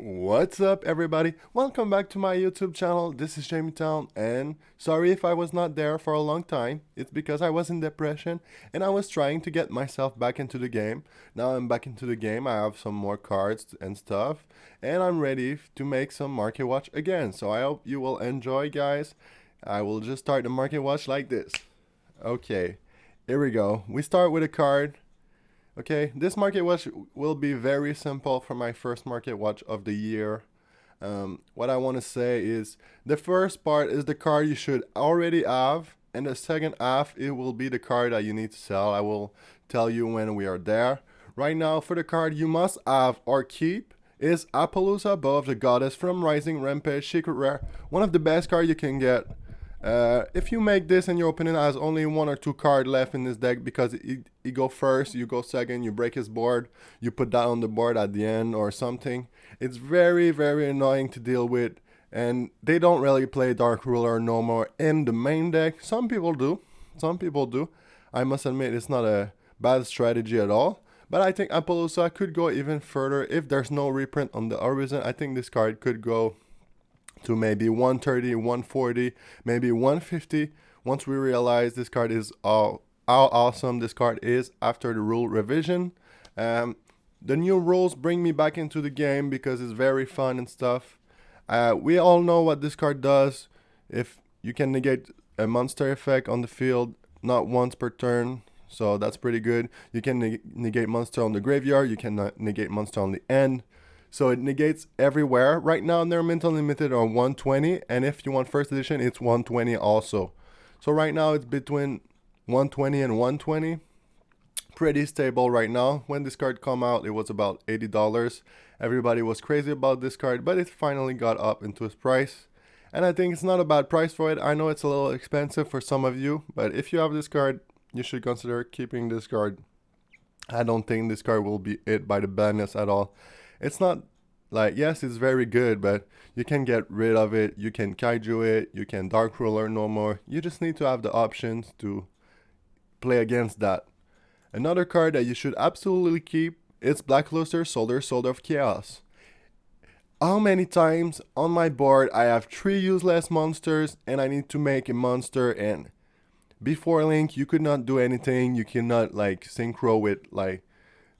What's up, everybody? Welcome back to my YouTube channel. This is Jaymee, and sorry if I was not there for a long time. It's because I was in depression and I was trying to get myself back into the game. Now I'm back into the game. I have some more cards and stuff, and I'm ready to make some market watch again. So I hope you will enjoy, guys. I will just start the market watch like this. Okay, here we go. We start with a card. Okay, this market watch will be very simple for my first market watch of the year. What I want to say is the first part is the card you should already have, and the second half it will be the card that you need to sell. I will tell you when we are there. Right now, for the card you must have or keep is Apollousa, Bow of the Goddess from Rising Rampage Secret Rare. One of the best cards you can get. If you make this and your opponent has only one or two cards left in this deck because he go first, you go second, you break his board, you put that on the board at the end or something, it's very, very annoying to deal with. And they don't really play Dark Ruler no more in the main deck. Some people do. I must admit it's not a bad strategy at all. But I think Apollousa could go even further. If there's no reprint on the horizon, I think this card could go to maybe 130, 140, maybe 150. Once we realize this card is how awesome this card is after the rule revision. The new rules bring me back into the game because it's very fun and stuff. We all know what this card does. If you can negate a monster effect on the field, not once per turn, so that's pretty good. You can negate monster on the graveyard, you can negate monster on the end. So it negates everywhere. Right now they're mint unlimited on 120, and if you want first edition, it's 120 also. So right now it's between 120 and 120. Pretty stable right now. When this card come out, it was about $80. Everybody was crazy about this card, but it finally got up into its price. And I think it's not a bad price for it. I know it's a little expensive for some of you, but if you have this card, you should consider keeping this card. I don't think this card will be hit by the badness at all. It's not like, yes, it's very good, but you can get rid of it. You can kaiju it. You can Dark Ruler no more. You just need to have the options to play against that. Another card that you should absolutely keep is Blackluster Soldier of Chaos. How many times on my board I have 3 useless monsters and I need to make a monster, and before Link you could not do anything. You cannot like synchro with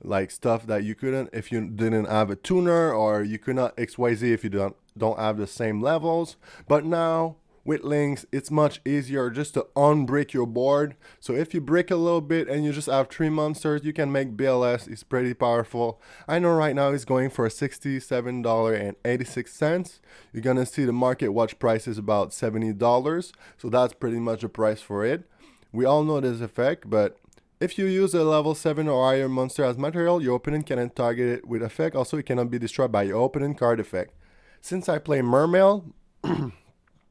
like stuff that you couldn't if you didn't have a tuner, or you could not XYZ if you don't have the same levels. But now with links it's much easier just to unbrick your board. So if you brick a little bit and you just have 3 monsters, you can make BLS. It's pretty powerful. I know right now it's going for $67.86. You're gonna see the market watch price is about $70, so that's pretty much the price for it. We all know this effect, but if you use a level 7 or higher monster as material, your opponent cannot target it with effect. Also, it cannot be destroyed by your opponent card effect. Since I play Mermail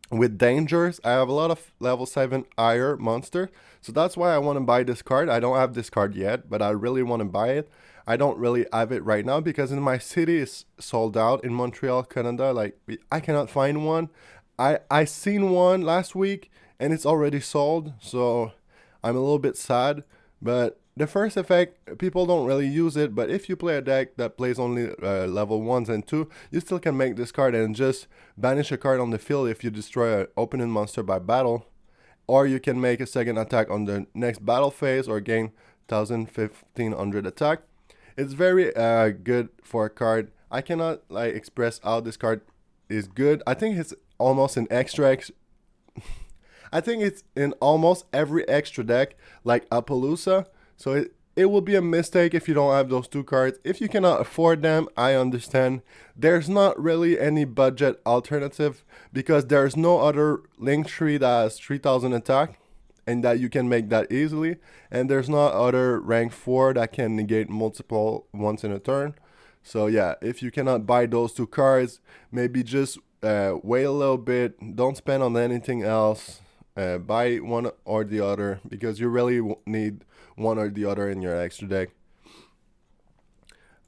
with dangers, I have a lot of level 7 higher monster. So that's why I want to buy this card. I don't have this card yet, but I really want to buy it. I don't really have it right now because in my city it's sold out. In Montreal, Canada, like I cannot find one. I seen one last week and it's already sold. So I'm a little bit sad. But the first effect, people don't really use it, but if you play a deck that plays only level 1s and 2, you still can make this card and just banish a card on the field if you destroy an opponent monster by battle. Or you can make a second attack on the next battle phase or gain 1500 attack. It's very good for a card. I cannot like express how this card is good. I think it's almost an extra I think it's in almost every extra deck like Apollousa. So it will be a mistake if you don't have those 2 cards. If you cannot afford them, I understand. There's not really any budget alternative because there's no other link tree that has 3000 attack and that you can make that easily. And there's not other rank 4 that can negate multiple once in a turn. So yeah, if you cannot buy those 2 cards, maybe just wait a little bit. Don't spend on anything else. Buy one or the other because you really need one or the other in your extra deck.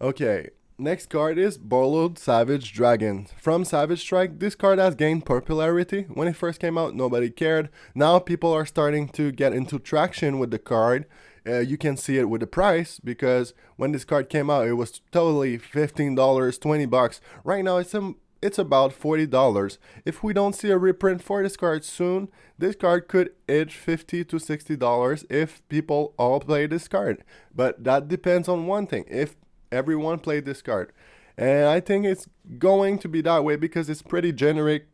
Okay, next card is Borrowed Savage Dragon. From Savage Strike, this card has gained popularity. When it first came out, nobody cared. Now people are starting to get into traction with the card. You can see it with the price, because when this card came out, it was totally $15, $20. Right now, it's about $40. If we don't see a reprint for this card soon, this card could hit $50 to $60 if people all play this card. But that depends on one thing: if everyone played this card. And I think it's going to be that way because it's pretty generic.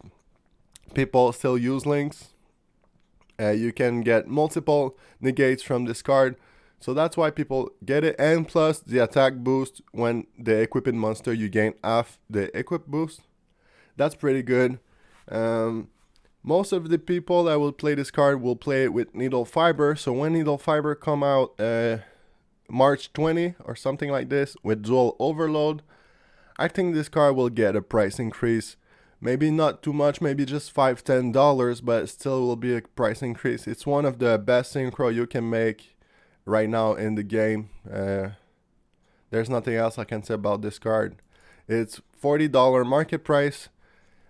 People still use links. You can get multiple negates from this card, so that's why people get it. And plus the attack boost, when they equip in monster, you gain half the equip boost. That's pretty good. Most of the people that will play this card will play it with Needle Fiber. So when Needle Fiber come out March 20 or something like this with Dual Overload, I think this card will get a price increase. Maybe not too much, maybe just $5-10, but it still will be a price increase. It's one of the best synchro you can make right now in the game. There's nothing else I can say about this card. It's $40 market price.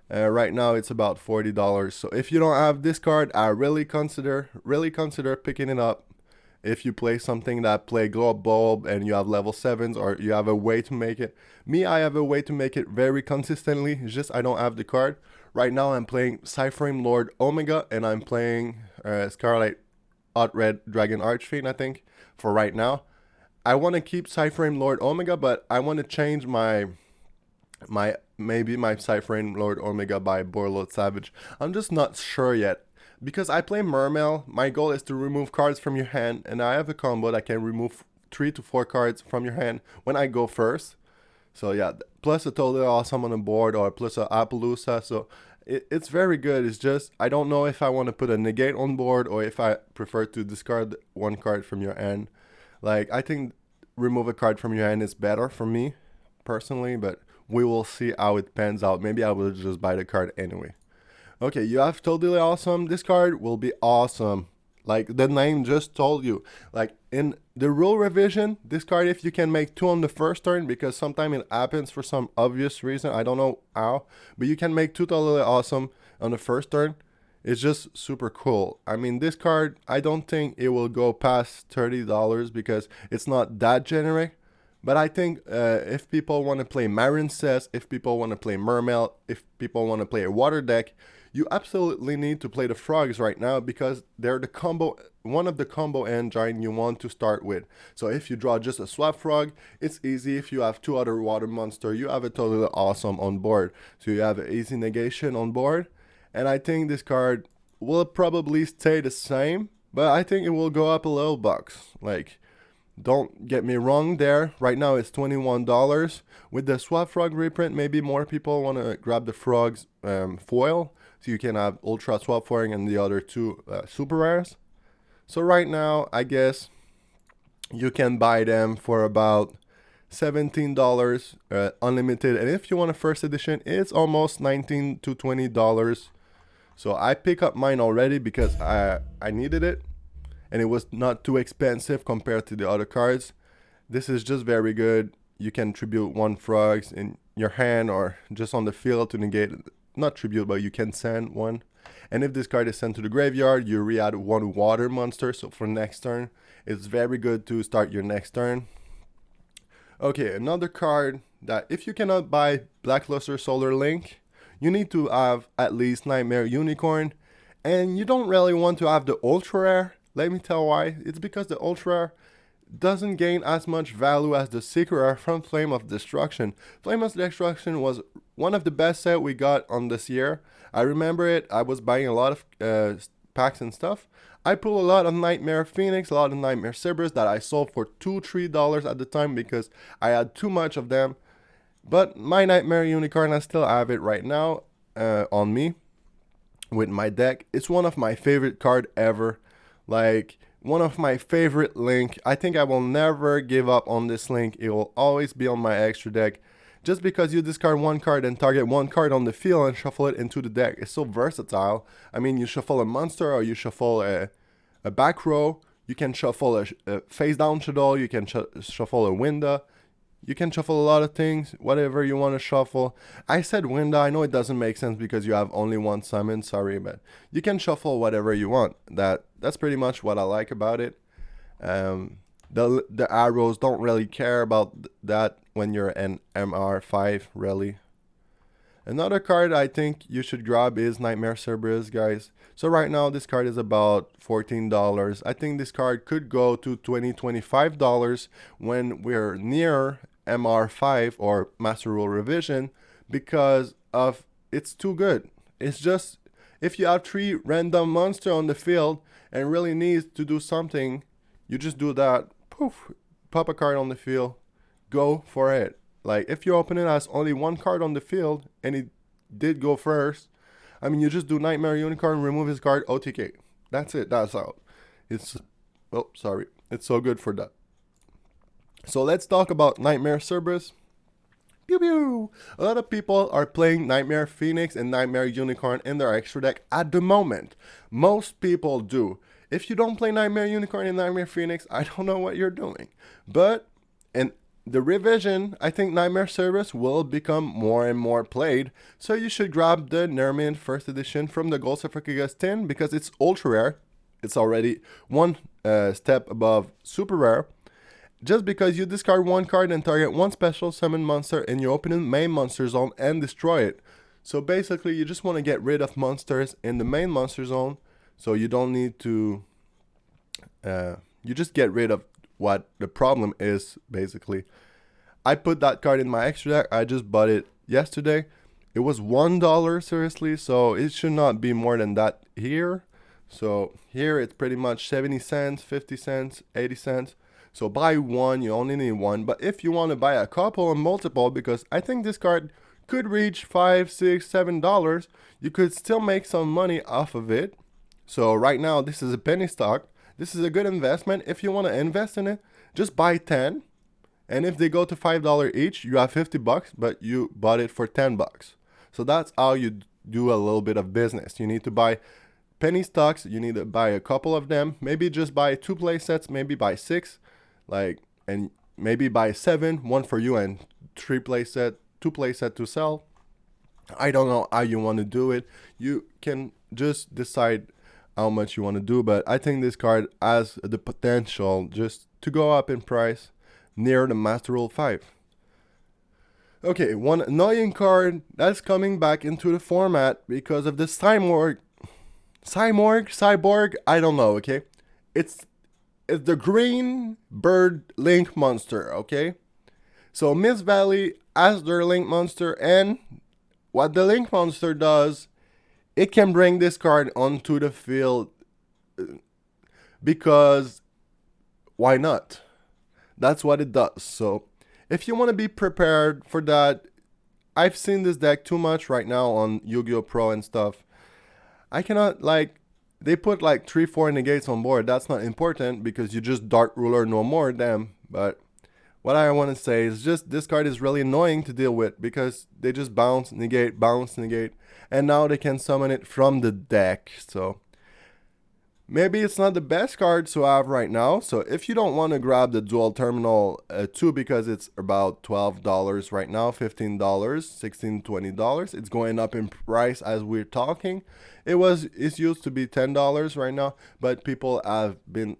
Right now it's about $40. So if you don't have this card, I really consider picking it up. If you play something that play Glow Up Bulb and you have level 7s, or you have a way to make it. Me, I have a way to make it very consistently. It's just I don't have the card. Right now I'm playing Cyframe Lord Omega, and I'm playing Scarlet Hot Red Dragon Archfiend, I think, for right now. I want to keep Cyframe Lord Omega, but I want to change maybe my Cyframe Lord Omega by Borlord Savage. I'm just not sure yet. Because I play Mermail, my goal is to remove cards from your hand, and I have a combo that can remove 3 to 4 cards from your hand when I go first. So yeah, plus a Totally Awesome on the board, or plus a Appaloosa. So it's very good. It's just I don't know if I want to put a negate on board, or if I prefer to discard one card from your hand. Like, I think remove a card from your hand is better for me personally, but we will see how it pans out. Maybe I will just buy the card anyway. Okay, you have Totally Awesome. This card will be awesome. Like the name just told you. Like in the rule revision, this card, if you can make 2 on the first turn, because sometimes it happens for some obvious reason, I don't know how, but you can make 2 Totally Awesome on the first turn. It's just super cool. I mean, this card, I don't think it will go past $30 because it's not that generic. But I think if people want to play Marin Cess, if people want to play Mermail, if people want to play a water deck, you absolutely need to play the frogs right now, because they're the combo, one of the combo engine you want to start with. So if you draw just a swap frog, it's easy. If you have 2 other water monster, you have a Totally Awesome on board. So you have an easy negation on board. And I think this card will probably stay the same, but I think it will go up a little bucks. Like, don't get me wrong there. Right now it's $21. With the Swap Frog reprint, maybe more people want to grab the Frogs foil. So you can have Ultra Swap Frog and the other 2 super rares. So right now, I guess you can buy them for about $17 unlimited. And if you want a first edition, it's almost $19 to $20. So I pick up mine already because I needed it. And it was not too expensive compared to the other cards. This is just very good. You can tribute 1 frogs in your hand or just on the field to negate, not tribute, but you can send 1. And if this card is sent to the graveyard, you re-add 1 water monster. So for next turn, it's very good to start your next turn. Okay, another card that if you cannot buy Blackluster Solar Link, you need to have at least Nightmare Unicorn. And you don't really want to have the Ultra Rare. Let me tell why. It's because the Ultra Rare doesn't gain as much value as the Secret Rare from Flame of Destruction. Flame of Destruction was one of the best sets we got on this year. I remember it. I was buying a lot of packs and stuff. I pulled a lot of Nightmare Phoenix, a lot of Nightmare Cerberus that I sold for $2-3 at the time because I had too much of them. But my Nightmare Unicorn, I still have it right now on me with my deck. It's one of my favorite card ever. Like, one of my favorite link. I think I will never give up on this link. It will always be on my extra deck. Just because you discard 1 card and target 1 card on the field and shuffle it into the deck. It's so versatile. I mean, you shuffle a monster or you shuffle a back row. You can shuffle a face down Shadow. You can shuffle a Winda. You can shuffle a lot of things, whatever you want to shuffle. I said Winda. I know it doesn't make sense because you have only 1 summon. Sorry, but you can shuffle whatever you want. That's pretty much what I like about it. The arrows don't really care about that when you're an MR5 really. Another card I think you should grab is Nightmare Cerberus, guys. So right now this card is about $14. I think this card could go to $25 when we're near MR5 or Master Rule Revision because of it's too good. It's just if you have 3 random monster on the field and really needs to do something, you just do that. Poof, pop a card on the field, go for it. Like, if your opponent has only 1 card on the field and he did go first, I mean, you just do Nightmare Unicorn, remove his card, OTK. That's it. That's out. It's, oh, sorry. It's so good for that. So let's talk about Nightmare Cerberus. Pew pew. A lot of people are playing Nightmare Phoenix and Nightmare Unicorn in their extra deck at the moment. Most people do. If you don't play Nightmare Unicorn and Nightmare Phoenix, I don't know what you're doing. But, and the revision, I think Nightmare Cerberus will become more and more played, so you should grab the Nermint first edition from the Gold Sarcophagus tin because it's ultra rare. It's already one step above super rare. Just because you discard 1 card and target 1 special summon monster in your opponent's main monster zone and destroy it. So basically you just want to get rid of monsters in the main monster zone, so you don't need to, you just get rid of what the problem is, basically. I put that card in my extra deck. I just bought it yesterday. It was $1, seriously, so it should not be more than that here. So here it's pretty much 70 cents, 50 cents, 80 cents. So buy 1, you only need 1. But if you want to buy a couple or multiple, because I think this card could reach $5, $6, $7, you could still make some money off of it. So right now this is a penny stock. This is a good investment. If you want to invest in it, just buy 10. And if they go to $5 each, you have 50 bucks, but you bought it for 10 bucks. So that's how you do a little bit of business. You need to buy penny stocks. You need to buy a couple of them. Maybe just buy 2 play sets, maybe buy 6, like, and maybe buy 7, 1 for you and 3 play set, 2 play set to sell. I don't know how you want to do it. You can just decide how much you want to do, but I think this card has the potential just to go up in price near the Master Rule 5. Okay, one annoying card that's coming back into the format because of the Cyborg, I don't know, okay? It's the green bird link monster, okay? So Mist Valley has their link monster, and what the link monster does, it can bring this card onto the field because why not? That's what it does. So if you want to be prepared for that, I've seen this deck too much right now on Yu-Gi-Oh! Pro and stuff. I cannot, like, they put like 3-4 negates on board. That's not important because you just Dark Ruler no more them. But what I want to say is just this card is really annoying to deal with because they just bounce, negate, and now they can summon it from the deck. So maybe it's not the best card to have right now. So if you don't want to grab the Dual Terminal 2 because it's about $12 right now, $15, $16, $20. It's going up in price as we're talking. It's used to be $10 right now, but people have been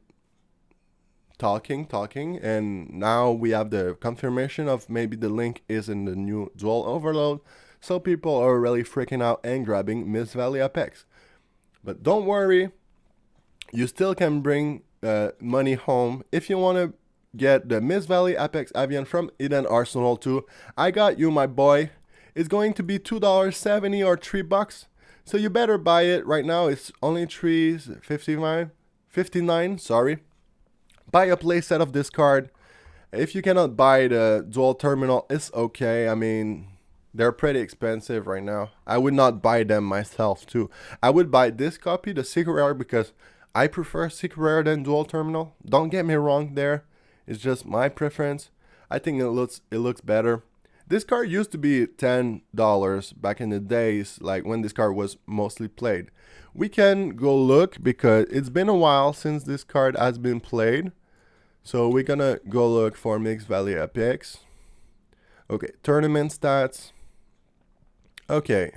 talking, and now we have the confirmation of maybe the link is in the new Dual Overload. So people are really freaking out and grabbing Mist Valley Apex. But don't worry, you still can bring money home. If you want to get the Mist Valley Apex Avian from Eden Arsenal 2, I got you, my boy. It's going to be $2.70 or $3. So you better buy it right now. It's only $3.59, sorry. Buy a playset of this card. If you cannot buy the Dual Terminal, it's okay. I mean, they're pretty expensive right now. I would not buy them myself too. I would buy this copy, the Secret Rare, because I prefer Secret Rare than Dual Terminal. Don't get me wrong there. It's just my preference. I think it looks better. This card used to be $10 back in the days, like when this card was mostly played. We can go look because it's been a while since this card has been played. So we're gonna go look for Mist Valley Apex. Okay, tournament stats. Okay.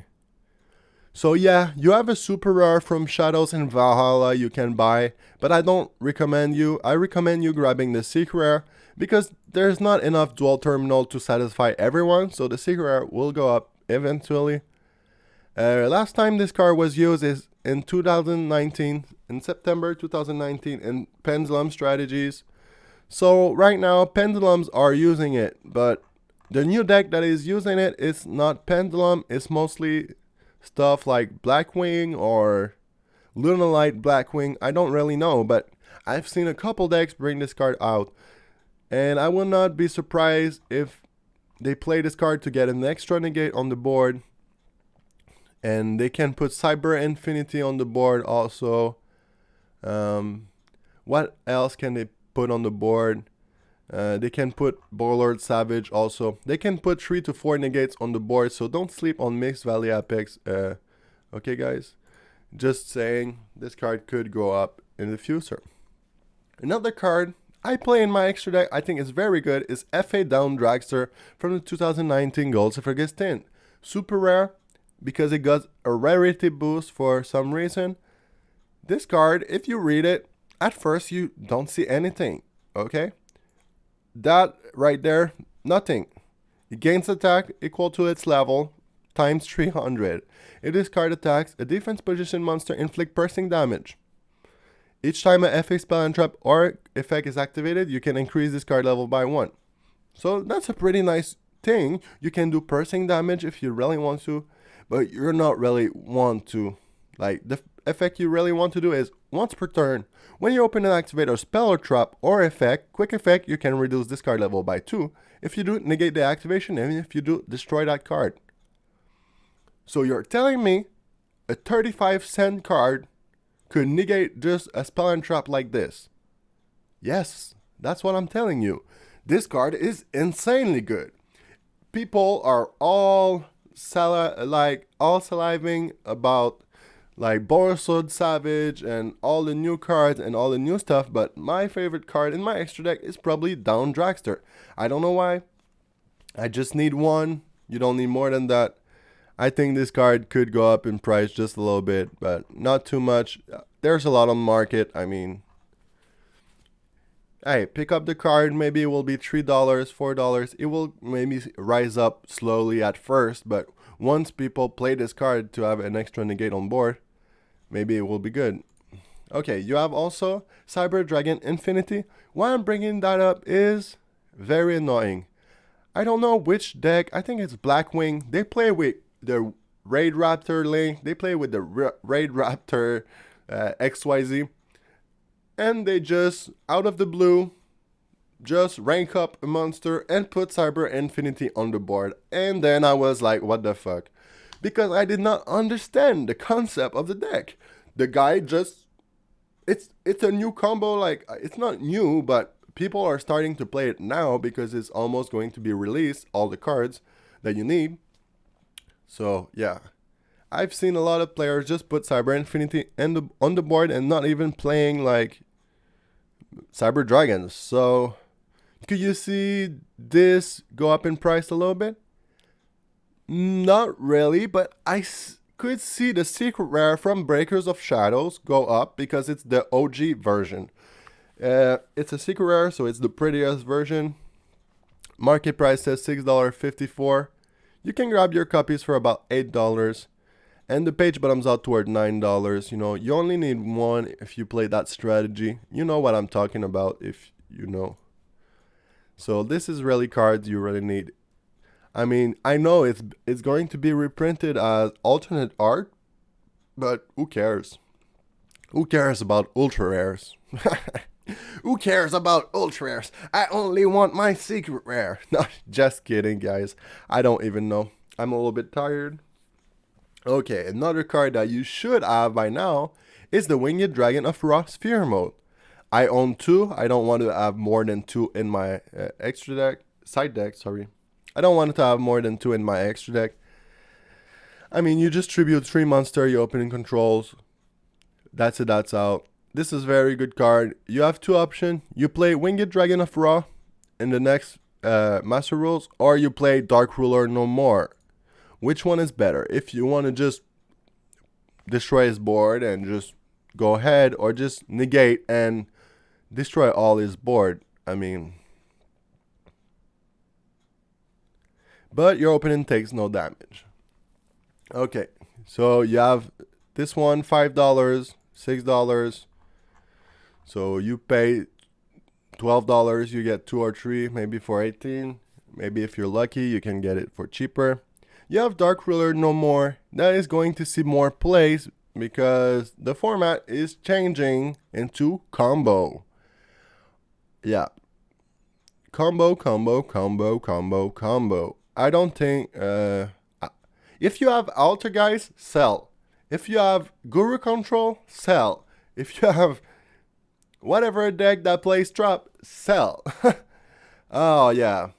So yeah, you have a super rare from Shadows and Valhalla you can buy, but I don't recommend you. I recommend you grabbing the secret rare because there's not enough dual terminal to satisfy everyone, so the secret rare will go up eventually. Last time this card was used is in 2019, in September 2019 in Pendulum Strategies. So right now Pendulums are using it, but the new deck that is using it is not Pendulum, it's mostly stuff like Blackwing or Lunalight Blackwing. I don't really know, but I've seen a couple decks bring this card out, and I will not be surprised if they play this card to get an extra negate on the board, and they can put Cyber Infinity on the board also. What else can they put on the board? They can put Warlord Savage also. They can put 3 to 4 negates on the board, so don't sleep on Mixed Valley Apex. Okay guys, just saying, this card could go up in the future. Another card I play in my extra deck, I think is very good, is FA Down Dragster from the 2019 Gold Suffragist Tint. Super rare because it got a rarity boost for some reason. This card, if you read it, at first you don't see anything, okay? That right there, nothing. It gains attack equal to its level times 300. If this card attacks, a defense position monster inflict piercing damage. Each time a FA spell and trap or effect is activated, you can increase this card level by 1. So that's a pretty nice thing. You can do piercing damage if you really want to, but you're not really want to. Like, the effect you really want to do is once per turn, when you open and activate a spell or trap or effect, quick effect, you can reduce this card level by 2. If you do, negate the activation, and if you do, destroy that card. So you're telling me a 35-cent card could negate just a spell and trap like this? Yes, that's what I'm telling you. This card is insanely good. People are all saliving about like Borsod Savage and all the new cards and all the new stuff, but my favorite card in my extra deck is probably Down Dragster. I don't know why. I just need one. You don't need more than that. I think this card could go up in price just a little bit, but not too much. There's a lot on the market. I mean, hey, pick up the card. Maybe it will be $3, $4. It will maybe rise up slowly at first, but once people play this card to have an extra negate on board, maybe it will be good. Okay, you have also Cyber Dragon Infinity. Why I'm bringing that up is very annoying. I don't know which deck. I think it's Blackwing. They play with the Raid Raptor Link. They play with the Raid Raptor XYZ. And they just, out of the blue, just rank up a monster and put Cyber Infinity on the board. And then I was like, what the fuck? Because I did not understand the concept of the deck. The guy just, it's a new combo. Like, it's not new, but people are starting to play it now because it's almost going to be released, all the cards that you need. So yeah, I've seen a lot of players just put Cyber Infinity on the board and not even playing like Cyber Dragons. So could you see this go up in price a little bit? Not really, but I could see the secret rare from Breakers of Shadows go up because it's the OG version. It's a secret rare, so it's the prettiest version. Market price says $6.54. You can grab your copies for about $8. And the page bottoms out toward $9. You know, you only need one if you play that strategy. You know what I'm talking about if you know. So this is really cards you really need. I mean, I know it's going to be reprinted as alternate art, but who cares? Who cares about ultra rares? Who cares about ultra rares? I only want my secret rare. No, just kidding, guys. I don't even know. I'm a little bit tired. Okay, another card that you should have by now is the Winged Dragon of Raw Sphere Mode. I own 2. I don't want to have more than 2 in my extra deck. Side deck, sorry. I don't want to have more than 2 in my extra deck. I mean, you just tribute 3 monster, you open in controls. That's it, that's out. This is a very good card. You have 2 options. You play Winged Dragon of Ra in the next Master Rules, or you play Dark Ruler No More. Which one is better? If you want to just destroy his board and just go ahead, or just negate and destroy all his board. I mean, but your opponent takes no damage. Okay, so you have this one, $5, $6. So you pay $12, you get 2 or 3, maybe for 18. Maybe if you're lucky, you can get it for cheaper. You have Dark Ruler no more. That is going to see more plays because the format is changing into combo. Yeah. Combo. I don't think... if you have Alter Guys, sell. If you have Guru Control, sell. If you have whatever deck that plays trap, sell. Oh yeah.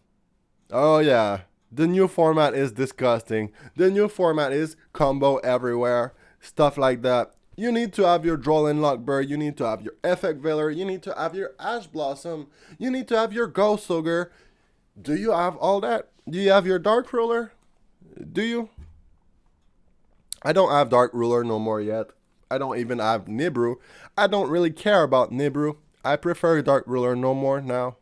The new format is disgusting. The new format is combo everywhere. Stuff like that. You need to have your Droll and Lockbird. You need to have your Effect Veiler. You need to have your Ash Blossom. You need to have your Ghost Ogre. Do you have all that? Do you have your Dark Ruler? Do you? I don't have Dark Ruler no more yet. I don't even have Nibru. I don't really care about Nibru. I prefer Dark Ruler no more now,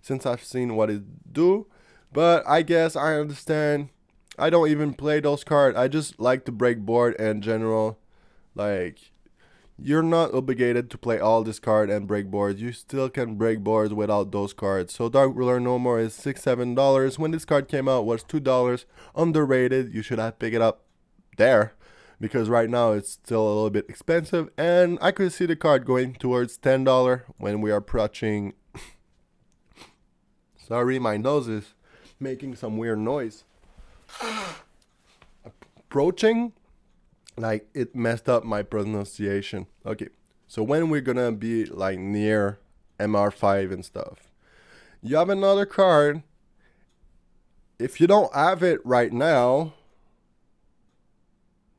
since I've seen what it do. But I guess I understand. I don't even play those cards. I just like to break board in general. Like, you're not obligated to play all this card and break boards. You still can break boards without those cards. So Dark Ruler no more is $6, $7. When this card came out, it was $2. Underrated. You should have picked it up there, because right now it's still a little bit expensive, and I could see the card going towards $10 when we are approaching. Sorry, my nose is making some weird noise. Approaching, like, it messed up my pronunciation. Okay, so when we're gonna be like near MR5 and stuff, you have another card. If you don't have it right now,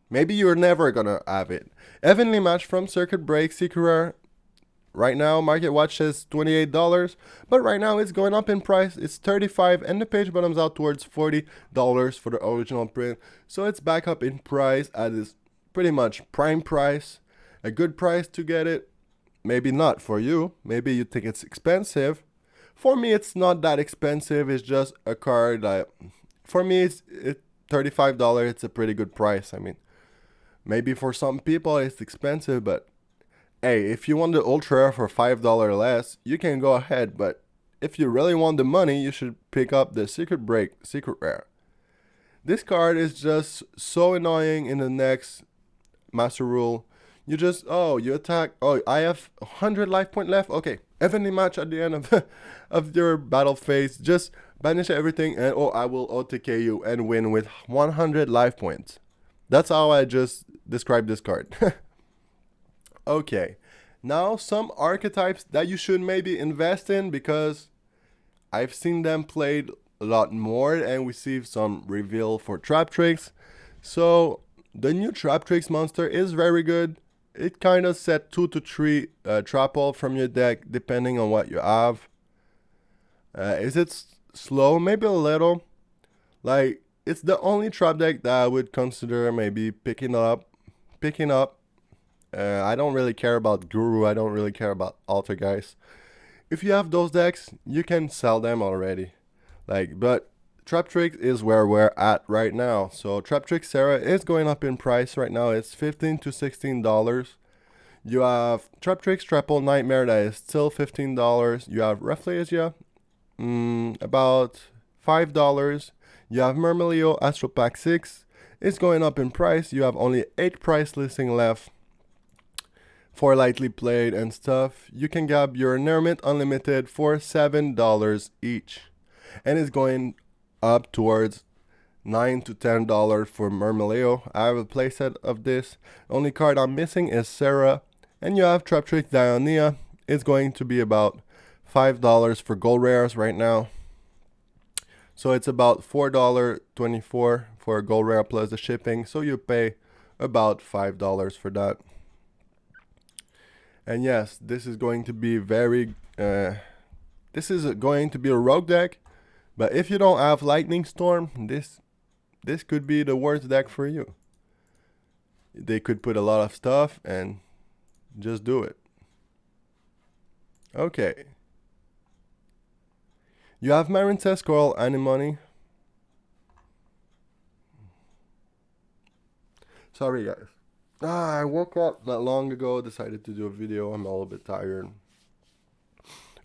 maybe you're never gonna have it. Evenly Matched from Circuit Break, Secret Rare. Right now, Market Watch says $28, but right now it's going up in price. It's $35, and the page bottoms out towards $40 for the original print. So it's back up in price at this pretty much prime price. A good price to get it. Maybe not for you. Maybe you think it's expensive. For me, it's not that expensive. It's just a card that, for me, it's $35. It's a pretty good price. I mean, maybe for some people it's expensive, but hey, if you want the Ultra Rare for $5 less, you can go ahead. But if you really want the money, you should pick up the Secret Break Secret Rare. This card is just so annoying in the next Master Rule. You just, you attack. Oh, I have 100 life point left. Okay, evenly match at the end of your battle phase. Just banish everything, and I will OTK you and win with 100 life points. That's how I just describe this card. Okay, now some archetypes that you should maybe invest in, because I've seen them played a lot more, and we see some reveal for Trap Tricks. So the new Trap Tricks monster is very good. It kind of set 2 to 3 trap all from your deck depending on what you have. Is it slow? Maybe a little. Like, it's the only trap deck that I would consider maybe picking up. I don't really care about Guru. I don't really care about Alter Guys. If you have those decks, you can sell them already. Like, but Trap Trick is where we're at right now. So Trap Trick Sarah is going up in price right now. It's $15 to $16. You have Trap Tricks Triple Nightmare that is still $15. You have Rafflesia, about $5. You have Mermelio Astro Pack 6. It's going up in price. You have only 8 price listing left for lightly played and stuff. You can grab your Nermit Unlimited for $7 each. And it's going up towards $9 to $10 for Mermelio. I have a playset of this. Only card I'm missing is Sarah. And you have Trap Trick Dionia. It's going to be about $5 for gold rares right now. So it's about $4.24 for a gold rare plus the shipping. So you pay about $5 for that. And yes, this is going to be this is going to be a rogue deck. But if you don't have Lightning Storm, this could be the worst deck for you. They could put a lot of stuff and just do it. Okay. You have Marin says Coral Anemone. Sorry guys. I woke up not long ago, decided to do a video. I'm a little bit tired.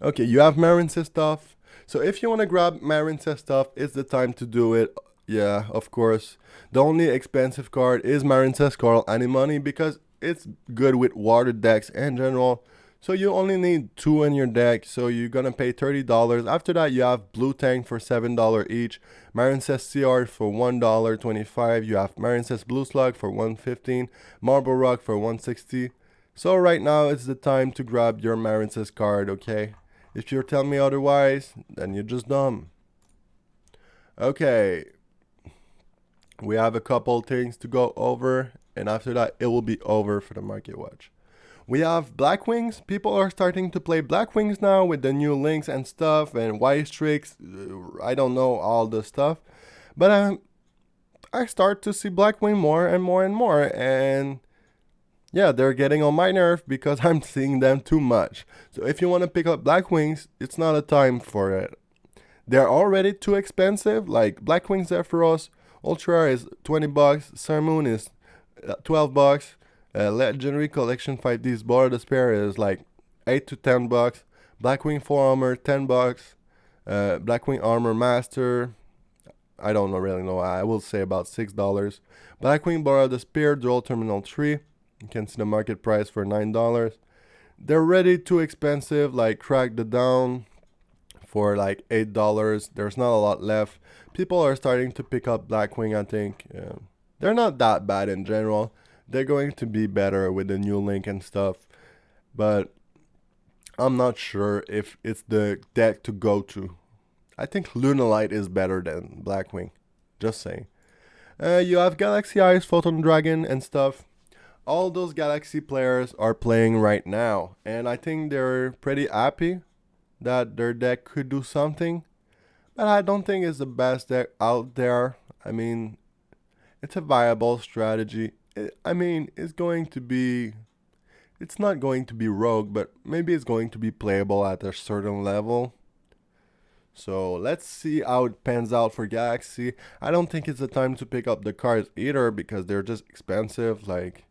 Okay, you have Marin says stuff. So if you want to grab Marin says stuff, it's the time to do it. Yeah, of course. The only expensive card is Marin says Coral Anemone because it's good with water decks in general. So you only need 2 in your deck, so you're gonna pay $30. After that, you have Blue Tank for $7 each, Marin says CR for $1.25. You have Marin says Blue Slug for $1.15, Marble Rock for $1.60. So right now, it's the time to grab your Marin says card, okay? If you're telling me otherwise, then you're just dumb. Okay. We have a couple things to go over, and after that, it will be over for the Market Watch. We have Black Wings. People are starting to play Black Wings now with the new links and stuff and white streaks. I don't know all the stuff, but I start to see Black Wing more and more and more, and yeah, they're getting on my nerve because I'm seeing them too much. So if you want to pick up Black Wings, it's not a time for it. They're already too expensive. Like Black Wings Zephyros Ultra is 20 bucks. Sun Moon is 12 bucks. Legendary Collection 5D's Bar of Despair is like 8 to 10 bucks. Blackwing 4 Armor 10 bucks. Blackwing Armor Master, I don't really know. I will say about $6. Blackwing Bar of Despair Dual Terminal 3. You can see the market price for $9. They're already too expensive. Like Crack the Down for like $8. There's not a lot left. People are starting to pick up Blackwing, I think. They're not that bad in general. They're going to be better with the new link and stuff, but I'm not sure if it's the deck to go to. I think Lunalight is better than Blackwing, just saying. You have Galaxy Eyes, Photon Dragon and stuff. All those Galaxy players are playing right now, and I think they're pretty happy that their deck could do something, but I don't think it's the best deck out there. I mean, it's a viable strategy. It's going to be, it's not going to be rogue, but maybe it's going to be playable at a certain level. So let's see how it pans out for Galaxy. I don't think it's the time to pick up the cards either because they're just expensive. Like,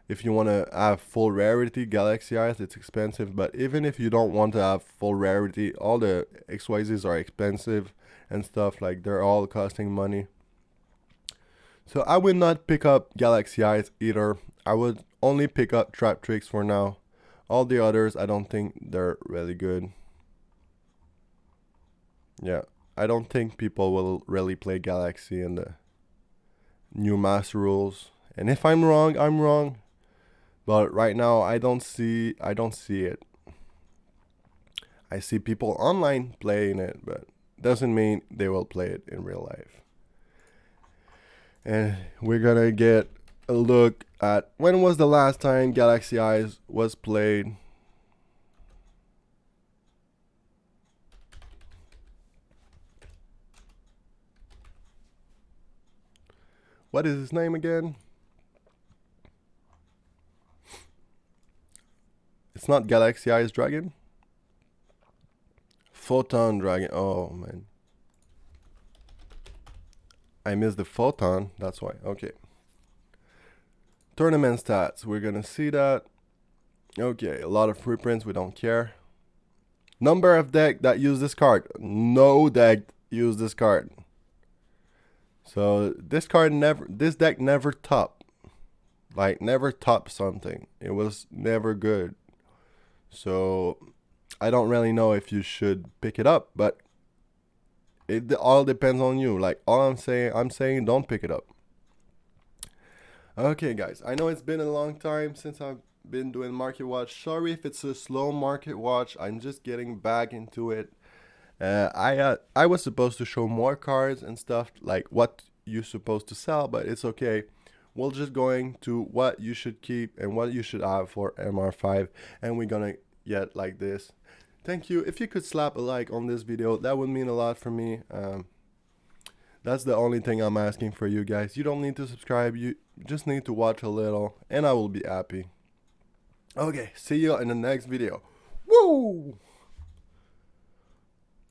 if you want to have full rarity Galaxy Eyes, it's expensive. But even if you don't want to have full rarity, all the XYZs are expensive and stuff. Like, they're all costing money. So I would not pick up Galaxy Eyes either. I would only pick up Trap Tricks for now. All the others, I don't think they're really good. Yeah, I don't think people will really play Galaxy in the new Master Rules. And if I'm wrong, I'm wrong. But right now, I don't see it. I see people online playing it, but doesn't mean they will play it in real life. And we're gonna get a look at when was the last time Galaxy Eyes was played. What is his name again? It's not Galaxy Eyes Dragon. Photon Dragon. Oh man, I missed the Photon, that's why. Okay. Tournament stats, we're gonna see that. Okay, a lot of reprints, we don't care. Number of deck that use this card. No deck use this card. So this deck never top. Like, never top something. It was never good. So I don't really know if you should pick it up, but it all depends on you. Like, all I'm saying don't pick it up. Okay guys, I know it's been a long time since I've been doing Market Watch. Sorry if it's a slow Market Watch. I'm just getting back into it. I was supposed to show more cards and stuff, like what you're supposed to sell, but it's okay. We're just going to what you should keep and what you should have for MR5, and we're gonna get like this. Thank you. If you could slap a like on this video, that would mean a lot for me. That's the only thing I'm asking for you guys. You don't need to subscribe, you just need to watch a little, and I will be happy. Okay, see you in the next video. Woo!